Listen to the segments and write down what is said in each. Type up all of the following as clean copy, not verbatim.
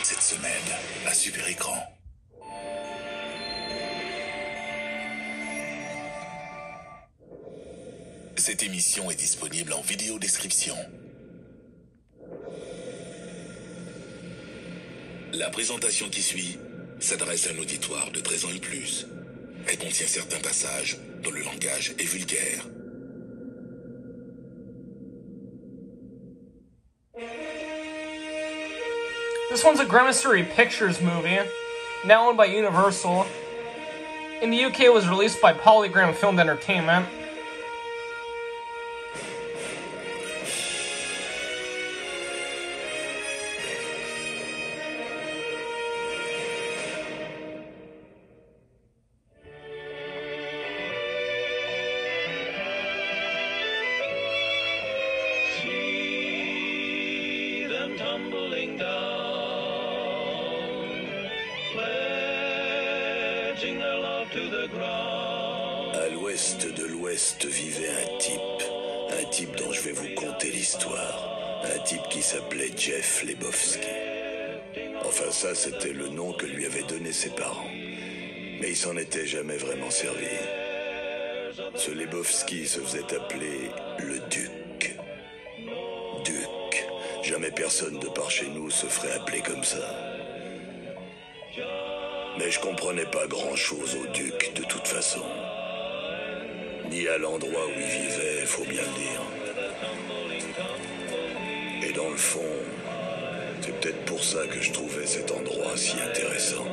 Cette semaine, à Super Écran. Cette émission est disponible en vidéo description. La présentation qui suit s'adresse à un auditoire de 13 ans et plus. Elle contient certains passages dont le langage est vulgaire. This one's a Grammastery Pictures movie, now owned by Universal. In the UK, it was released by Polygram Filmed Entertainment. Tumbling down, pledging their love to the ground. À l'ouest de l'Ouest vivait un type dont je vais vous conter l'histoire, un type qui s'appelait Jeff Lebowski. Enfin ça, c'était le nom que lui avaient donné ses parents, mais il s'en était jamais vraiment servi. Ce Lebowski se faisait appeler le Duc. Jamais personne de par chez nous se ferait appeler comme ça. Mais je comprenais pas grand-chose au duc de toute façon. Ni à l'endroit où il vivait, faut bien le dire. Et dans le fond, c'est peut-être pour ça que je trouvais cet endroit si intéressant.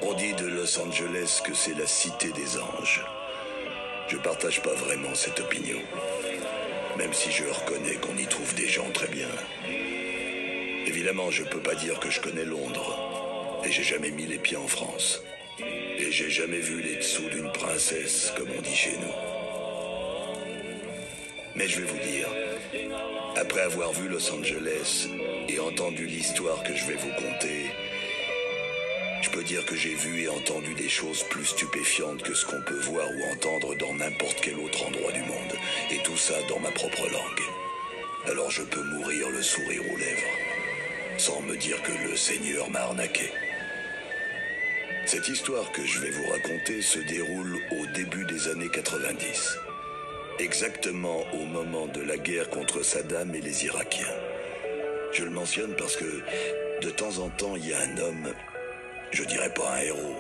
On dit de Los Angeles que c'est la cité des anges. Je partage pas vraiment cette opinion, même si je reconnais qu'on y trouve des gens très bien. Évidemment, je peux pas dire que je connais Londres, et j'ai jamais mis les pieds en France. Et j'ai jamais vu les dessous d'une princesse, comme on dit chez nous. Mais je vais vous dire, après avoir vu Los Angeles et entendu l'histoire que je vais vous conter, je peux dire que j'ai vu et entendu des choses plus stupéfiantes que ce qu'on peut voir ou entendre dans n'importe quel autre endroit du monde. Et tout ça dans ma propre langue. Alors je peux mourir le sourire aux lèvres, sans me dire que le Seigneur m'a arnaqué. Cette histoire que je vais vous raconter se déroule au début des années 90. Exactement au moment de la guerre contre Saddam et les Irakiens. Je le mentionne parce que, de temps en temps, il y a un homme... Je dirais pas un héros.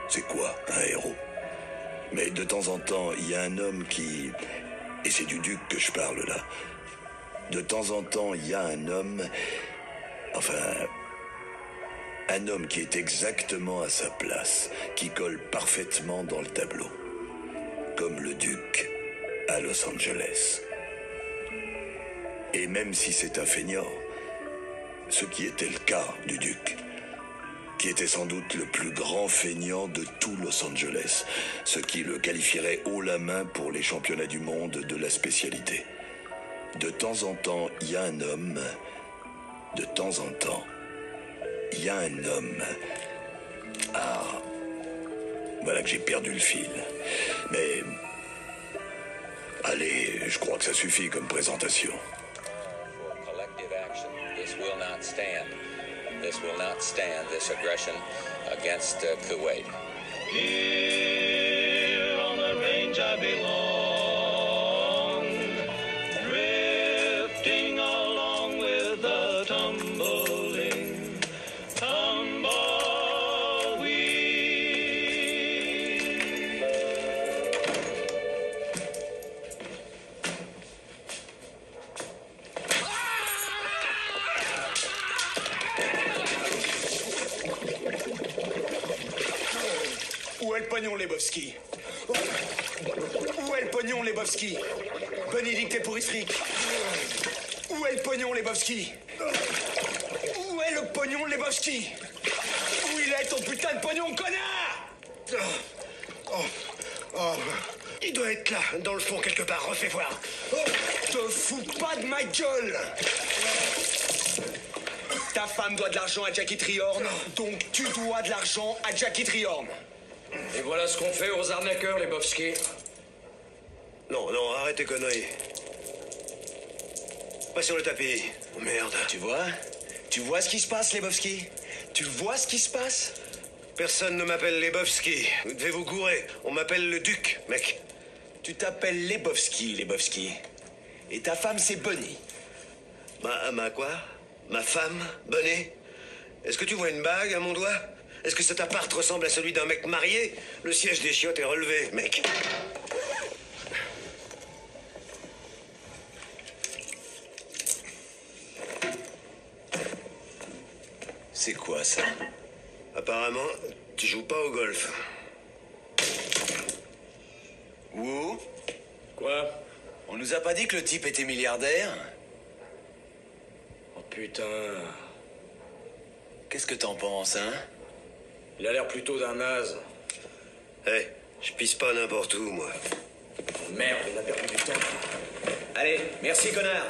C'est quoi, un héros? Mais de temps en temps, il y a un homme qui... Et c'est du duc que je parle là. De temps en temps, il y a un homme... Enfin... Un homme qui est exactement à sa place, qui colle parfaitement dans le tableau. Comme le duc à Los Angeles. Et même si c'est un feignant, ce qui était le cas du duc, qui était sans doute le plus grand feignant de tout Los Angeles, ce qui le qualifierait haut la main pour les championnats du monde de la spécialité. De temps en temps, il y a un homme. De temps en temps, il y a un homme. Ah, voilà que j'ai perdu le fil. Mais, allez, je crois que ça suffit comme présentation. This will not stand, this aggression against Kuwait. Here on the range I belong, drifting along with the tumbling tumbleweed. Où est le pognon, Lebowski? Où est le pognon, Lebowski? Bénédicte et pourristrique. Où est le pognon, Lebowski? Où est le pognon, Lebowski? Où il est, ton putain de pognon, connard? Il doit être là, dans le fond, quelque part, refais voir. Te fous pas de ma gueule! Ta femme doit de l'argent à Jackie Trihorn, donc tu dois de l'argent à Jackie Trihorn. Et voilà ce qu'on fait aux arnaqueurs, les Lebowski. Non, arrête tes conneries. Pas sur le tapis. Oh, merde. Tu vois? Tu vois ce qui se passe, Lebowski? Tu vois ce qui se passe? Personne ne m'appelle Lebowski. Vous devez vous gourer. On m'appelle le Duc, mec. Tu t'appelles Lebowski, Lebowski. Et ta femme, c'est Bonnie. Ma quoi? Ma femme? Bonnie? Est-ce que tu vois une bague à mon doigt? Est-ce que cet appart ressemble à celui d'un mec marié? Le siège des chiottes est relevé, mec. C'est quoi, ça? Apparemment, tu joues pas au golf. Où? Quoi? On nous a pas dit que le type était milliardaire? Oh putain. Qu'est-ce que t'en penses, hein? Il a l'air plutôt d'un naze. Hé, je pisse pas n'importe où, moi. Merde, il a perdu du temps. Allez, merci, connard.